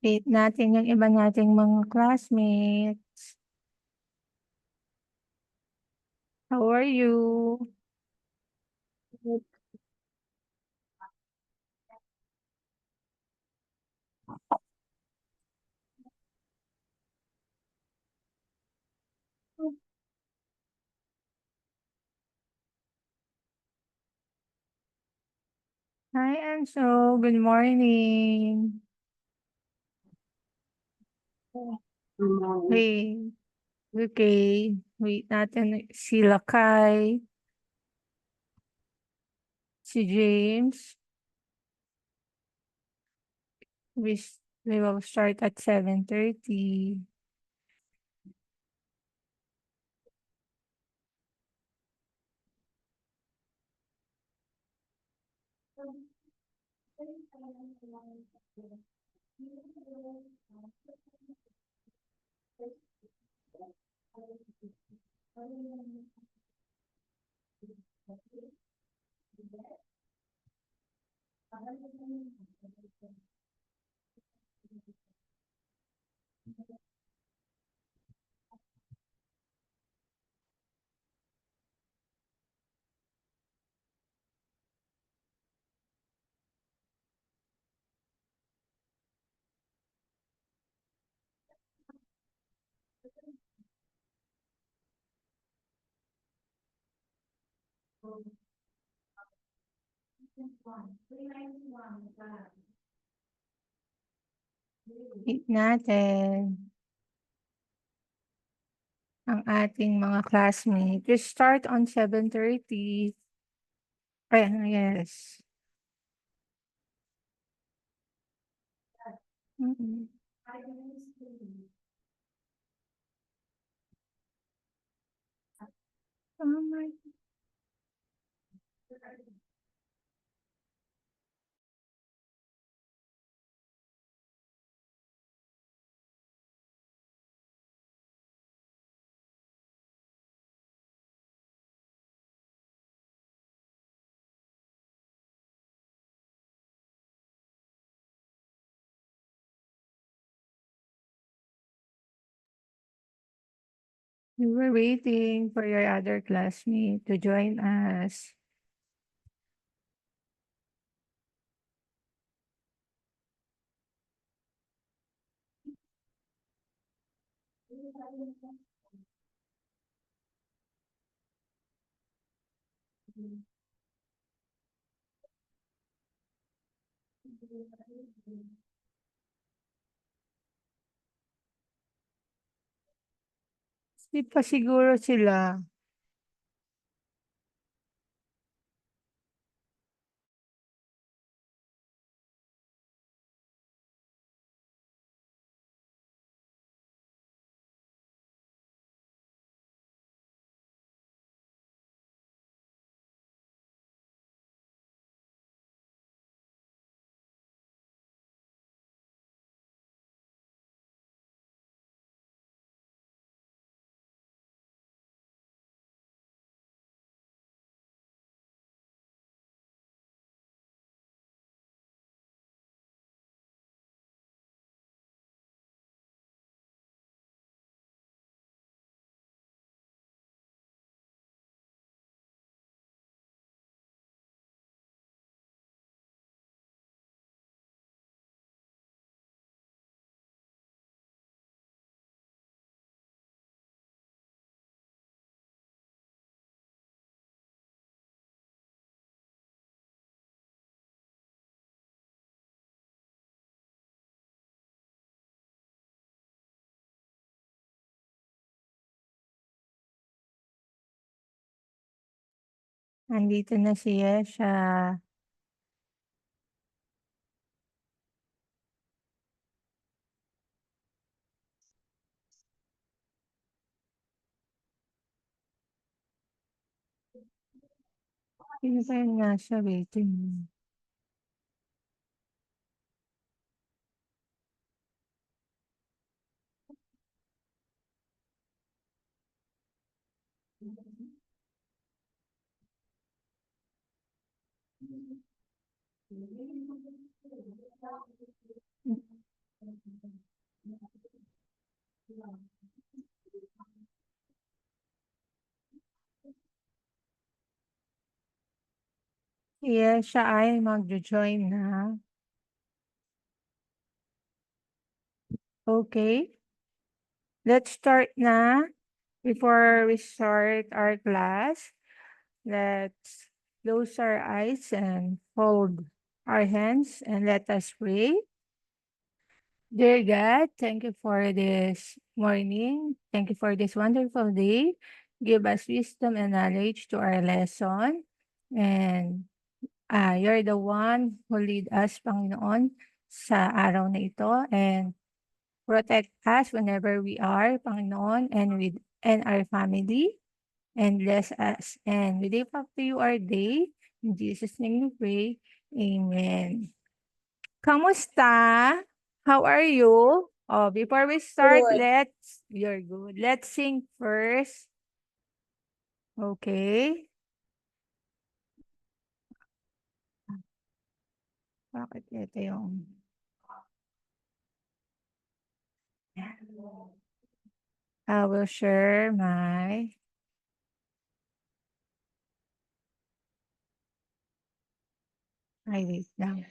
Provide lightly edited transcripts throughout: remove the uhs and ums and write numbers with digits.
Wait natin yung iba nating mga classmates. How are you? Hi, Anso. Good morning. Hey, okay. Wait natin si Lakay, si James. We will start at 7:30. Wait natin ang ating mga classmates. We start on 7:30. Yes. Mm. Oh my. We were waiting for your other classmate to join us. Sleep pa siguro sila. Nandito na si Yesha. Sino ba yung nasa waiting? Yes, siya ay magjo-join na. Okay, let's start na. Before we start our class, let's close our eyes and fold our hands and let us pray. Dear God, thank you for this morning. Thank you for this wonderful day. Give us wisdom and knowledge to our lesson. And you're the one who lead us, Panginoon, sa araw na ito. And protect us whenever we are, Panginoon, and our family. And bless us. And we lift up to you our day. In Jesus' name we pray. Amen. Kamusta? How are you? Oh, before we start, Good. you're good. Let's sing first. Okay. Bakit ito yung... I will share my... Ay, wait lang.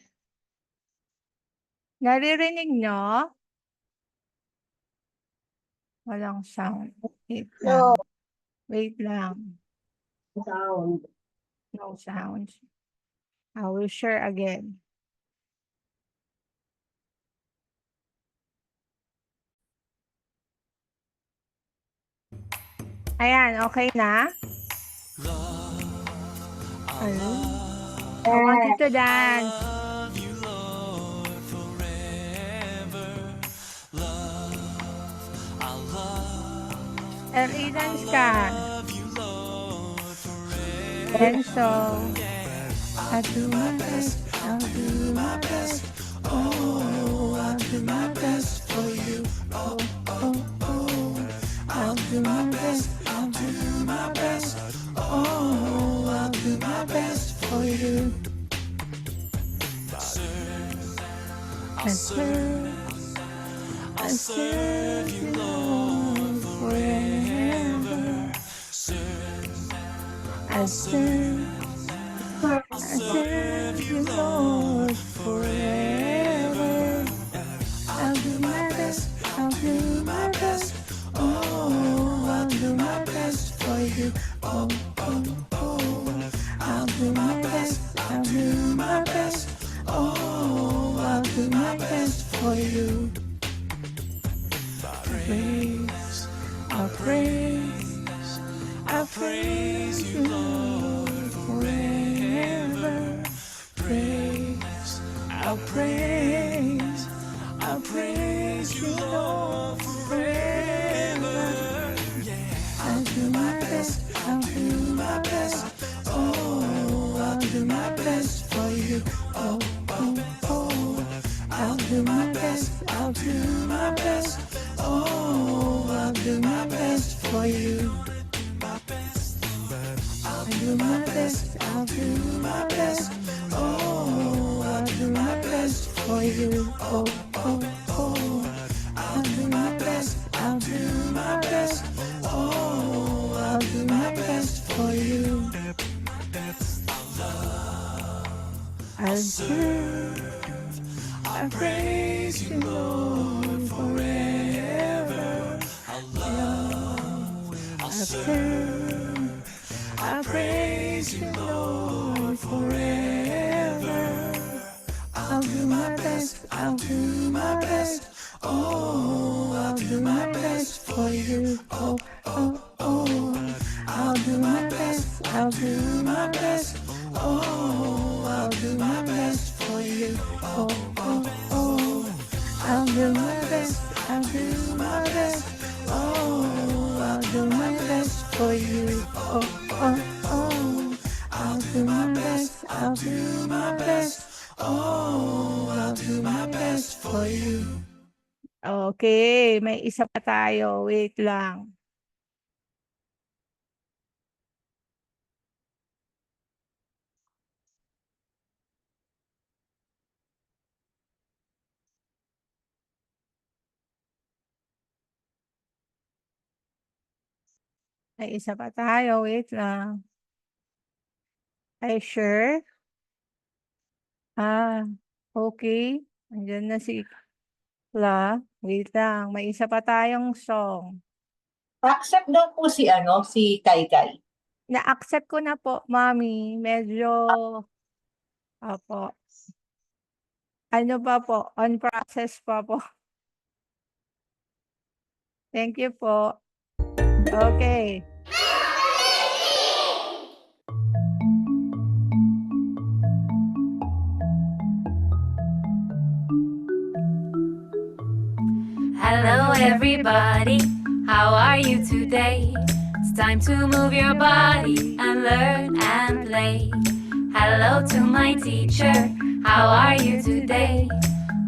Naririnig nyo? Walang sound. Wait No lang. Wait lang. sound. No sound. I will share again. Ayan, okay na? Ayun. I want you to dance. Love you, Lord, forever. Love, I love, LA dance ka. love you, Lord, forever. And so, I do my best. I'll do my best. Oh, I'll do my best for you. Oh, oh, oh. I'll do my best. I'll do my best. Oh, I'll do my best for you. I serve you, Lord, forever. I serve you, Lord, forever. I'll do my best. I'll do my best. Oh, I'll do my best for you. Oh, oh, oh. I'll do my best. I'll do my best. Oh, I'll do my best for you. Praise, I'll praise you, Lord, forever. Praise, I'll praise you, Lord, forever. I'll do my best, I'll do my best. Oh, I'll do my best for you. Oh, oh, oh. I'll do my best, I'll do my best. Oh, I'll do my best for you. I'll do my best, I'll do my best. Oh, I'll do my best for you. Oh, oh, oh. I'll do my best, I'll do my best. Oh, I'll do my best for you. I praise you, Lord, forever. I praise you, Lord, forever. I'll do my best, I'll do my best. Oh, I'll do my best for you. Oh, oh, oh. I'll do my best, I'll do my best. Oh, I'll do my best for you. Oh, oh, oh. I'll do my best, I'll do my best. Oh, I'll do my best for you. Oh, oh, oh. I'll do my best, I'll do my best. Oh, I'll do my best for you. Okay, may isa pa tayo. Wait lang. May isa pa tayo. Wait lang. Are you sure? Okay. Andiyan na si Wait lang. May isa pa tayong song. Accept daw po si Kai Kai. Na-accept ko na po, Mami. Medyo, opo. Ano pa po? On process pa po. Thank you po. Okay. Hello, everybody. How are you today? It's time to move your body and learn and play. Hello to my teacher. How are you today?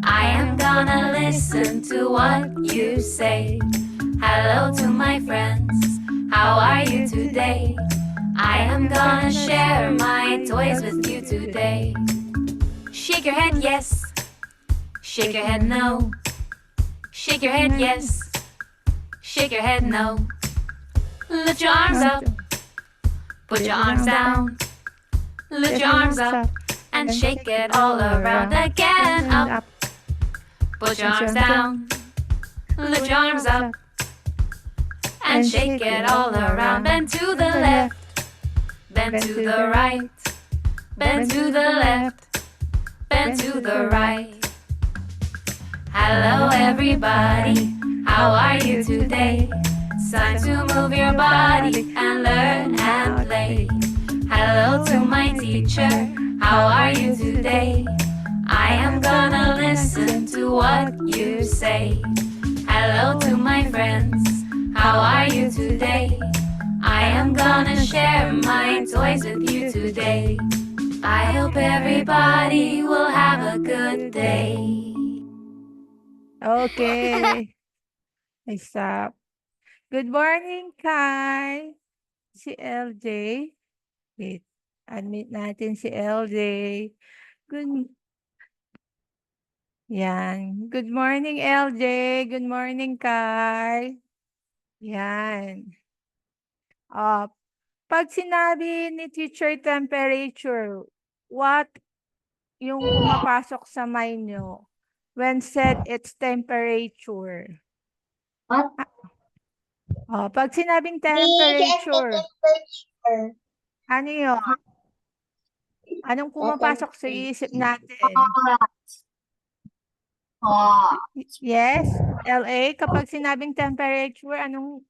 I am gonna listen to what you say. Hello to my friends. How are you today? I am gonna share my toys with you today. Shake your head, yes. Shake your head, no. Shake your head, yes. Shake your head, no. Lift your arms up. Put your arms down. Lift your arms up and shake it all around again. Up. Put your arms down. Lift your arms up and shake it all around. Bend to the left. Bend to the right. Bend to the left. Bend to the right. Hello, everybody. How are you today? It's time to move your body and learn and play. Hello to my teacher. How are you today? I am gonna listen to what you say. Hello to my friends. How are you today? I am gonna share my toys with you today. I hope everybody will have a good day. Okay. I stop. Good morning, Kai. Si LJ. Wait. Admit natin si LJ. Yan. Good morning, LJ. Good morning, Kai. Yan. Pag sinabi ni teacher temperature, what yung pumapasok sa mind nyo when said its temperature? What? Pag sinabing temperature, ano yun? Anong pumapasok sa isip natin? Yes, LA, kapag sinabing temperature, anong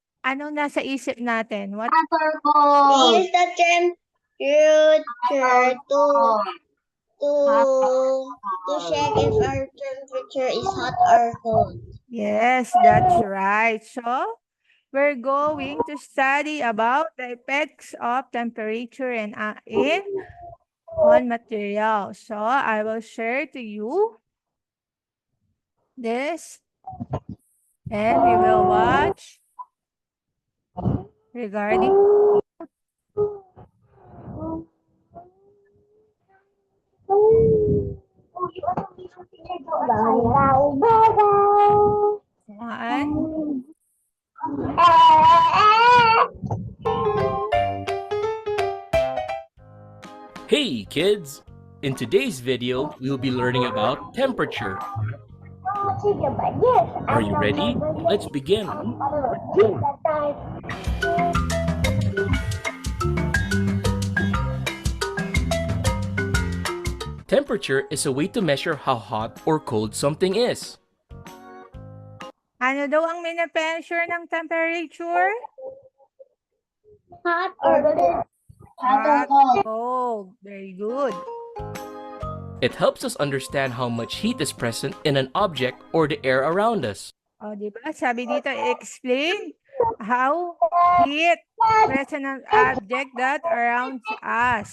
nasa isip natin? What? Use the temperature to check if our temperature is hot or cold. Yes, that's right. So, we're going to study about the effects of temperature and on material. So, I will share to you this and we will watch regarding one. Hey kids! In today's video, we'll be learning about temperature. Are you ready? Let's begin. Temperature is a way to measure how hot or cold something is. Ano daw ang mini-measure ng temperature? Hot or cold? Hot, cold. Very good. It helps us understand how much heat is present in an object or the air around us. O, di ba? Sabi dito, explain how heat present an object that around us.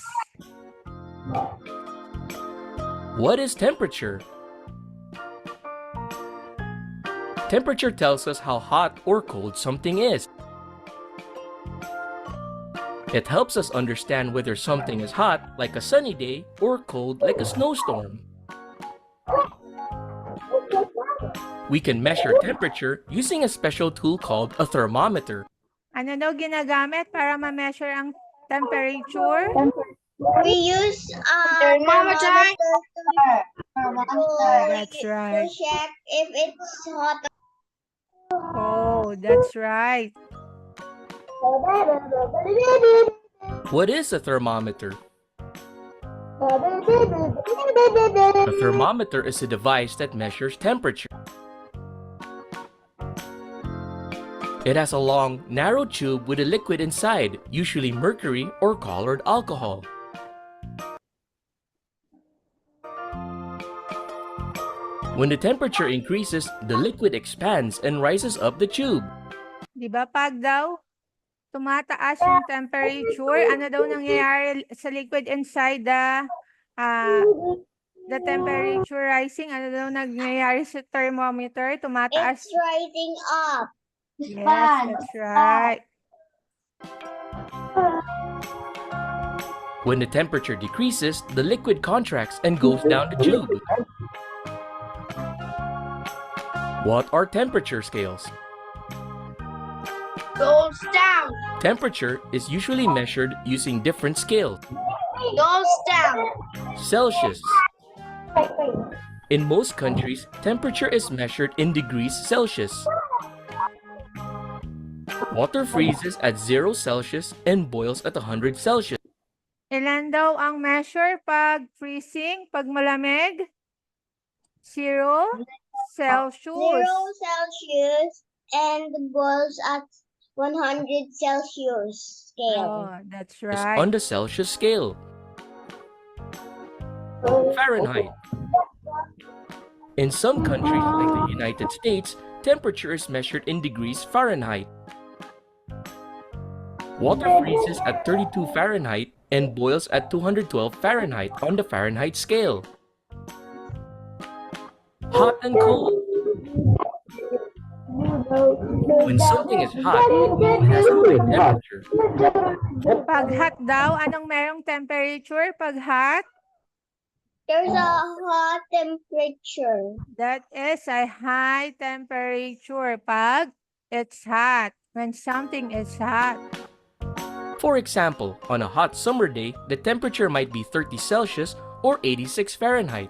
What is temperature? Temperature tells us how hot or cold something is. It helps us understand whether something is hot, like a sunny day, or cold, like a snowstorm. We can measure temperature using a special tool called a thermometer. Ano daw ginagamit para ma-measure ang temperature? We use thermometer That's to right. check if it's hot. Oh, that's right. What is a thermometer? A thermometer is a device that measures temperature. It has a long, narrow tube with a liquid inside, usually mercury or colored alcohol. When the temperature increases, the liquid expands and rises up the tube. Di ba pag daw tumataas yung temperature, ano daw nangyayari sa liquid inside the temperature rising? Ano daw nangyayari sa thermometer? Tumataas. It's rising up. Yes, that's right. When the temperature decreases, the liquid contracts and goes down the tube. What are temperature scales? Goes down. Temperature is usually measured using different scales. Goes down. Celsius. In most countries, temperature is measured in degrees Celsius. Water freezes at 0 Celsius and boils at 100 Celsius. Ilan daw ang measure pag freezing, pag malamig? 0 Celsius. 0 Celsius and boils at 100 Celsius scale. Oh, that's Is right. on the Celsius scale. Fahrenheit. In some countries, like the United States, temperature is measured in degrees Fahrenheit. Water freezes at 32 Fahrenheit and boils at 212 Fahrenheit on the Fahrenheit scale. Hot and cold. When something is hot, it has a high temperature. Pag hot daw, anong merong temperature? Pag hot, There's a hot temperature. that is a high temperature. Pag it's hot, when something is hot. For example, on a hot summer day, the temperature might be 30 Celsius or 86 Fahrenheit.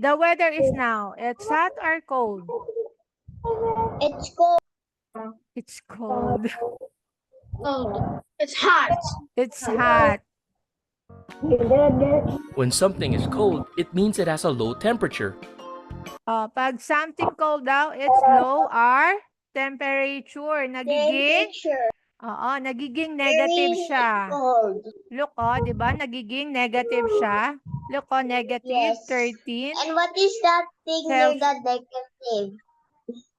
The weather is now, it's hot or cold? It's cold. It's cold. It's hot. It's hot. When something is cold, it means it has a low temperature. Pag something cold daw, it's low or temperature. Nagiging, Temperature. nagiging negative Very siya. cold. Look, di ba? Nagiging negative siya. Look, negative Yes. 13. And what is that thing near Celsius. the negative?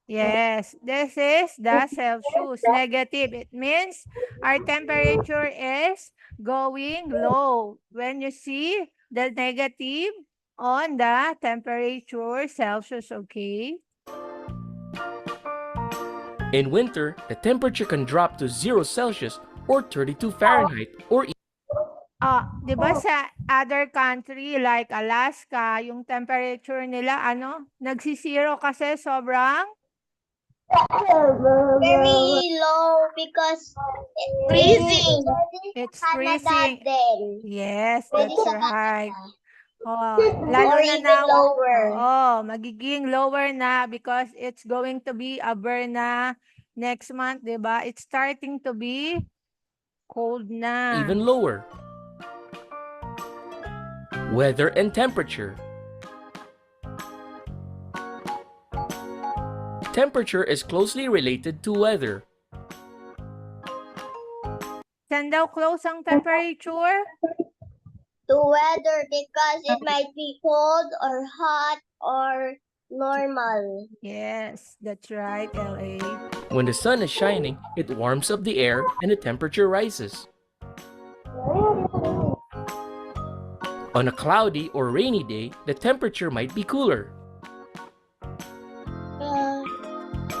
Yes, this is the Celsius. Negative. It means our temperature is going low. When you see the negative on the temperature Celsius, okay? In winter, the temperature can drop to 0 Celsius or 32 Fahrenheit or Di ba sa other country like Alaska, yung temperature nila, nagsisiro kasi sobrang Very low because it's freezing. it's Canada freezing. then. Yes, Pwede that's sa right. Oh, Or lalo na even now, lower. magiging lower na because it's going to be a burn na next month, di ba? It's starting to be cold na. even lower. Weather and temperature. Temperature is closely related to weather. Saan daw close ang temperature? To weather because it might be cold or hot or normal. Yes, that's right, LA. When the sun is shining, it warms up the air and the temperature rises. On a cloudy or rainy day, the temperature might be cooler.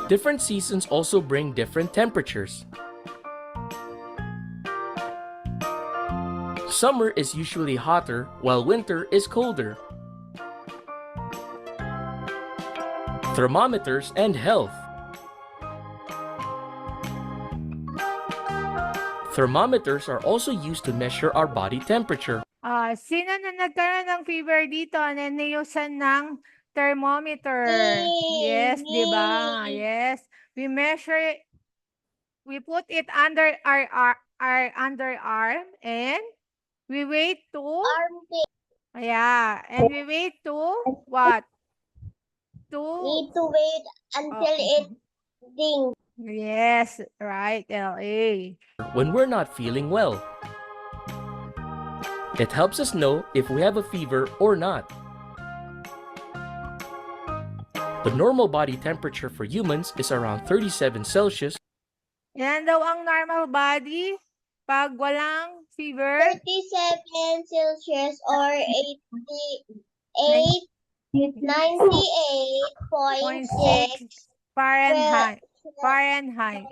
Different seasons also bring different temperatures. Summer is usually hotter, while winter is colder. Thermometers and health. Thermometers are also used to measure our body temperature. Sino na nagkaroon ng fever dito? Naniyusan ng thermometer. Yes, di ba? Me. Yes. We measure it. We put it under our underarm and we wait to, Armpit. yeah, and we wait to what? Need to wait until it dings. Yes, right, LA. When we're not feeling well. It helps us know if we have a fever or not. The normal body temperature for humans is around 37 Celsius. Yan daw ang normal body pag walang fever. 37 Celsius or 98.6 Fahrenheit. Fahrenheit.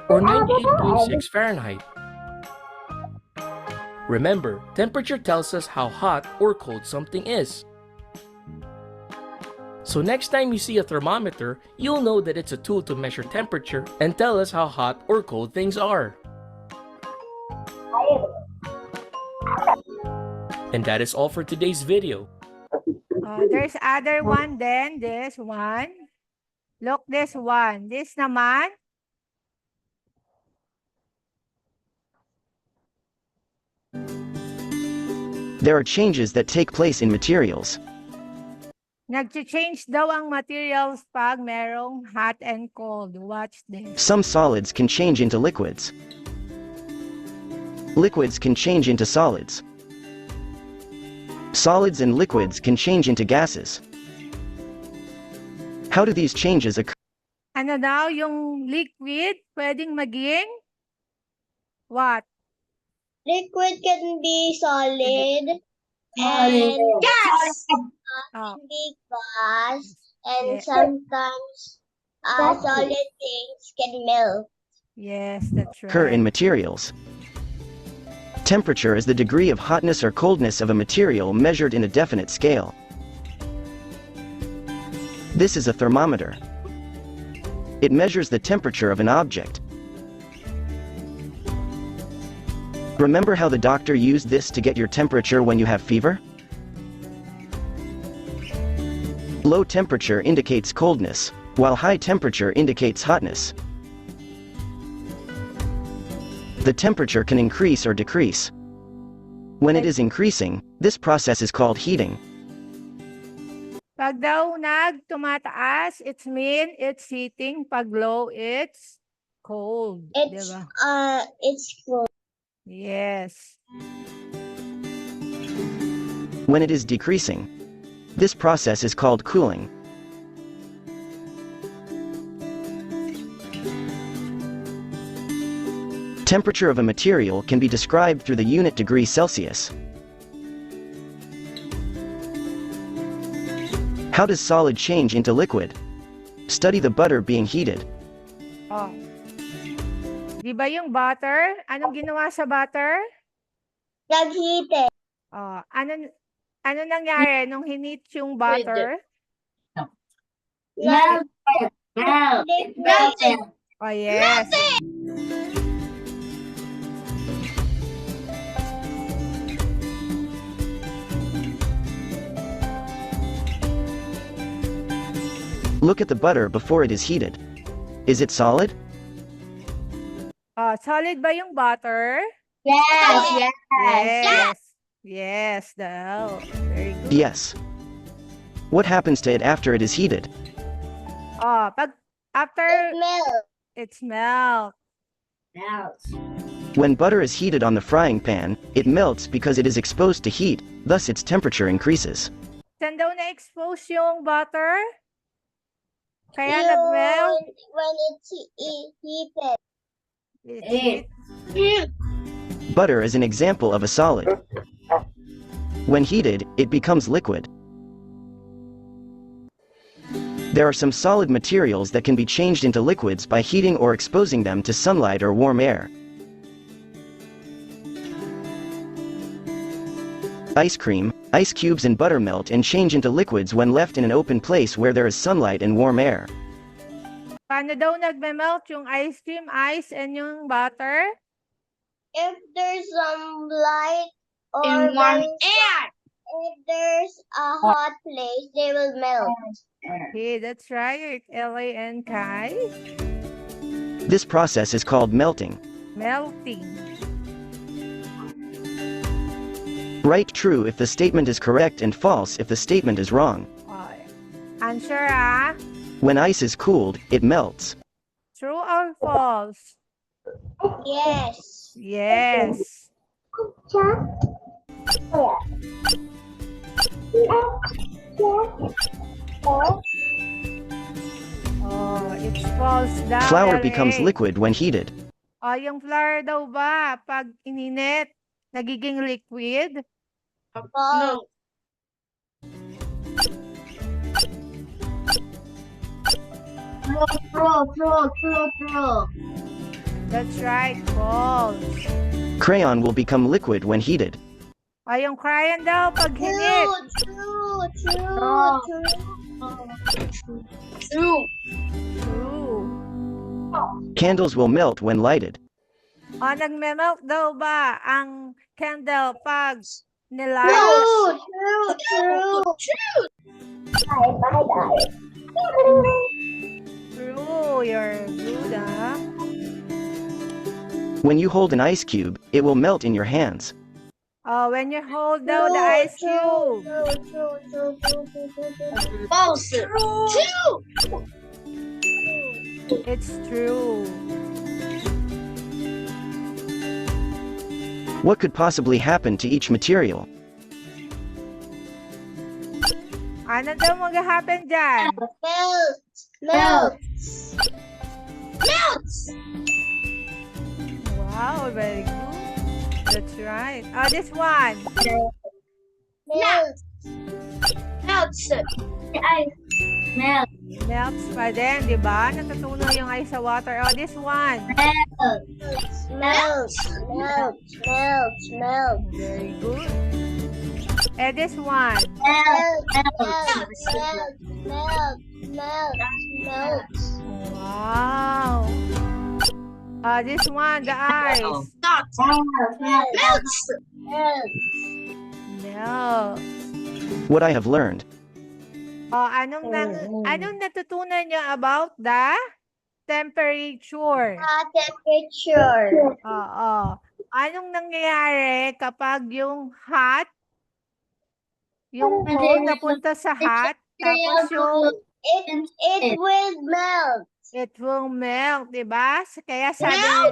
Or 98.6 Fahrenheit. Remember, temperature tells us how hot or cold something is. So next time you see a thermometer, you'll know that it's a tool to measure temperature and tell us how hot or cold things are. And that is all for today's video. There's other one then, this one. Look, this one. This naman. There are changes that take place in materials. Nag-change daw ang materials pag merong hot and cold. Watch this. Some solids can change into liquids. Liquids can change into solids. Solids and liquids can change into gases. How do these changes occur? Ano daw yung liquid pwedeng maging what? Liquid can be solid and gas. Oh, Can be gas, and Yeah. sometimes solid things can melt. yes, that's Occur in right. materials. Temperature is the degree of hotness or coldness of a material measured in a definite scale. This is a thermometer. It measures the temperature of an object. Remember how the doctor used this to get your temperature when you have fever? Low temperature indicates coldness, while high temperature indicates hotness. The temperature can increase or decrease. When it is increasing, this process is called heating. Pag daw tumataas, it's mean it's heating. Pag low, it's cold. It's Diba? it's cold. Yes. When it is decreasing, this process is called cooling. Temperature of a material can be described through the unit degree Celsius. How does solid change into liquid? Study the butter being heated. Oh. Di ba yung butter? Anong ginawa sa butter? Nagheated. Oh, ano nangyari nung hinit yung butter? Melted. Oh, yes. Look at the butter before it is heated. Is it solid? Oh, solid ba yung butter? Yes. Yes. Yes, daw. Very good. Yes. What happens to it after it is heated? Oh, pag after Melt. it's melt. When butter is heated on the frying pan, it melts because it is exposed to heat, thus its temperature increases. Saan daw na-expose yung butter? Kaya nag-melt? When it's heated. It's heat. Butter is an example of a solid. When heated, it becomes liquid. There are some solid materials that can be changed into liquids by heating or exposing them to sunlight or warm air. Ice cream, ice cubes and butter melt and change into liquids when left in an open place where there is sunlight and warm air. Paano daw nagme-melt yung ice cream, ice, and yung butter? If there's some light or In warm if there's a hot place, they will melt. Okay, that's right. Ella and Kai. This process is called melting. Melting. Write true if the statement is correct and false if the statement is wrong. Answer When ice is cooled, it melts. true or false? Yes. Yes. Oh, it's false daw. Flour LA. becomes liquid when heated. Oh, yung flour daw ba, pag ininit, nagiging liquid? False. True. That's right, false. Crayon will become liquid when heated. Oh, yung crayon daw, pag hinit. True. True. Candles will melt when lighted. Oh, nagme-melt daw ba ang candle pag nilight? True. True, you're good, ah. When you hold an ice cube, it will melt in your hands. Oh, when you hold daw the ice cube. False. It's true. What could possibly happen to each material? Ano daw mag-happen dyan? Melts. Wow, very good. That's right. Oh, this one. Melts. Melts pa din, di ba? Natutunaw yung ice sa water. Oh, this one. Melts. Very good. And this one. Melts. Wow. This one, the ice. Melts. Melt. What I have learned. Oh, anong natutunan niyo about the temperature? Temperature. Oo. Anong nangyayari kapag yung hot, yung cold napunta sa hot, tapos yung It will melt. it will melt, di ba? Kaya sabi niya,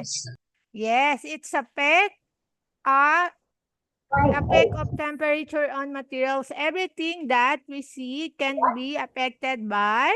yes, it's effect of temperature on materials. Everything that we see can be affected by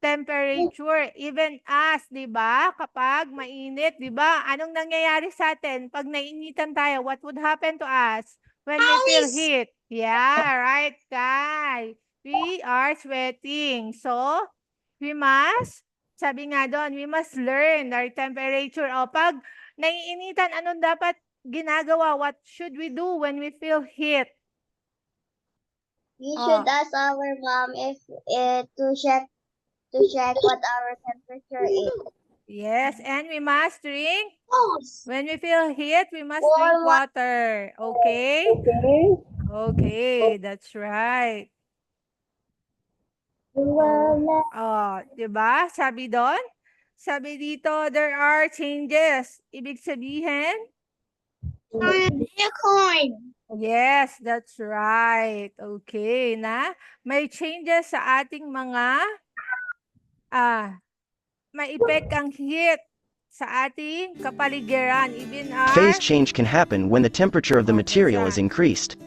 temperature. Even us, di ba? Kapag mainit, di ba? Anong nangyayari sa atin? Pag nainitan tayo, what would happen to us when we feel heat? Yeah, right, Kai. We are sweating. So, we must, sabi nga doon, we must learn our temperature. O, pag naiinitan, anong dapat ginagawa? What should we do when we feel heat? You should ask our mom if to check what our temperature is. Yes, and we must drink. When we feel heat, we must drink water. Okay? Okay, that's right. Oh, 'di ba? Sabi doon, sabi dito, there are changes. Ibig sabihin, Unicorn. yes, that's right. Okay na. May changes sa ating mga may effect ang heat sa ating kapaligiran. Even our Phase change can happen when the temperature of the material is increased.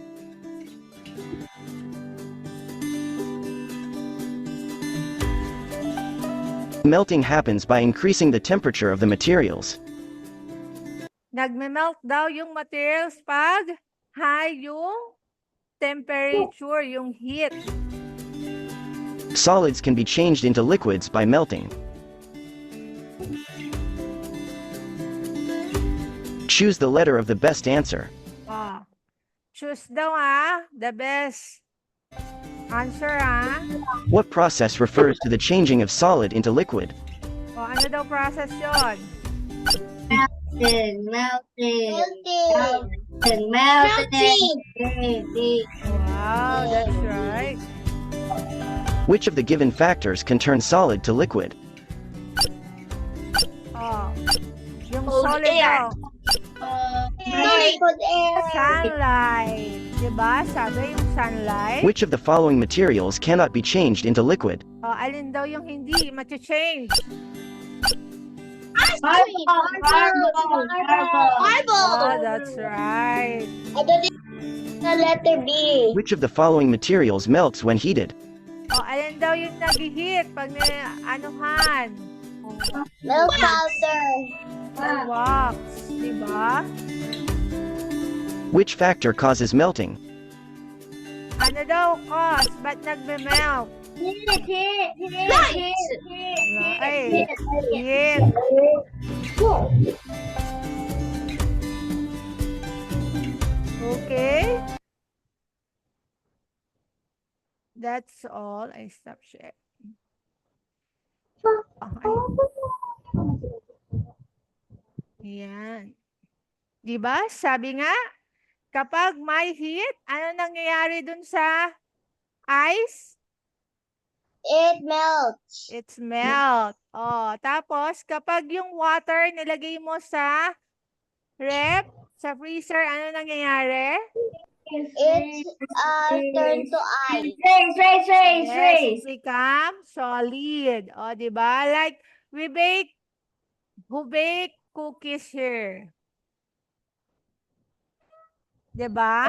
Melting happens by increasing the temperature of the materials. nagme-melt daw yung materials pag high yung temperature, yung heat. Solids can be changed into liquids by melting. Choose the letter of the best answer. Choose daw the best answer What process refers to the changing of solid into liquid? O, ano daw process yun? Melting. Wow, that's right. Which of the given factors can turn solid to liquid? Oh, yung Cold solid air. daw. Cold air. Sunlight. Diba? Sabi yung sunlight. Which of the following materials cannot be changed into liquid? O, alin daw yung hindi change? Marble. Oh, that's right. I don't think the letter B. Which of the following materials melts when heated? O, alin daw yung nag-heat pag anuhan? Milk powder. Yung wax. Diba? Which factor causes melting? Ano daw cause? Ba't nagme-melt? Ay, heat. Okay. That's all. I stop sharing. Okay. Yan. Diba? Sabi nga, kapag may heat, ano nangyayari dun sa ice? It melts. It's melt. Oh, tapos kapag yung water nilagay mo sa rep, sa freezer, ano nangyayari? It's turned to ice. Yes, it become solid. Oh, di ba? Like who bake cookies here? Di ba?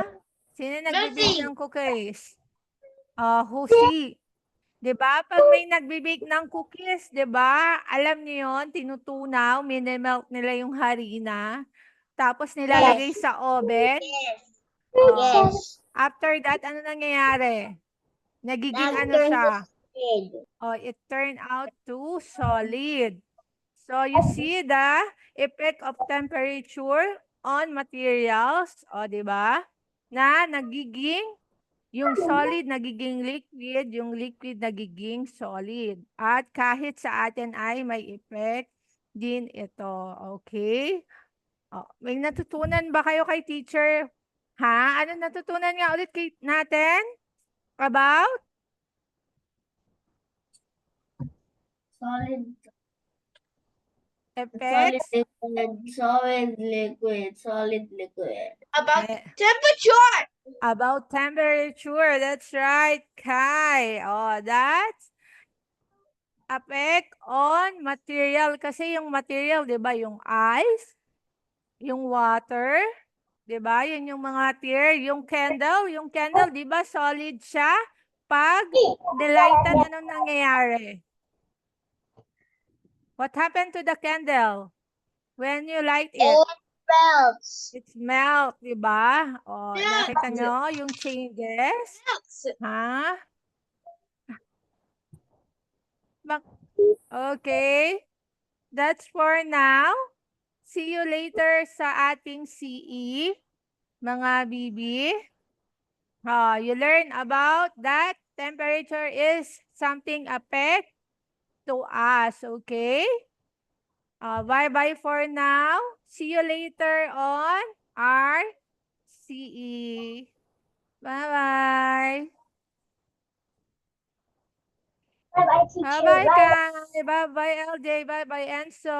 Sino nagbe-bake ng cookies? Husi. 'Di ba? Pag may nagbe-bake ng cookies, 'di ba? Alam niyo 'yon, tinutunaw, mini-melt nila yung harina, tapos nilalagay sa oven. Oh. Yes. After that, ano nangyayari? Nagiging ano Nag-turn siya? to Oh, it turned out to solid. So you see the effect of temperature on materials, o 'di ba? Na nagiging yung solid nagiging liquid, yung liquid nagiging solid. At kahit sa atin ay may effect din ito. Okay? Oh, may natutunan ba kayo kay teacher? Ha? Ano natutunan nga ulit natin? About? Solid. Effects? Solid liquid. Eh, Temperature. About temperature. That's right, Kai. Oh, that's effect on material. Kasi yung material, di ba, yung ice, yung water, di ba, yun yung mga tier. Yung candle, di ba, solid siya. Pag nilightan, anong nangyayari? What happened to the candle when you light it? It melts. It's melt, di ba? O, nakita nyo yung changes? Ha? Okay. That's for now. See you later sa ating CE, mga bibi. You learn about that temperature is something affect to us, okay? Bye-bye for now. See you later on our CE. Bye-bye. Bye-bye, teacher. Bye-bye, Kai. Bye-bye, LJ. Bye-bye, Enzo.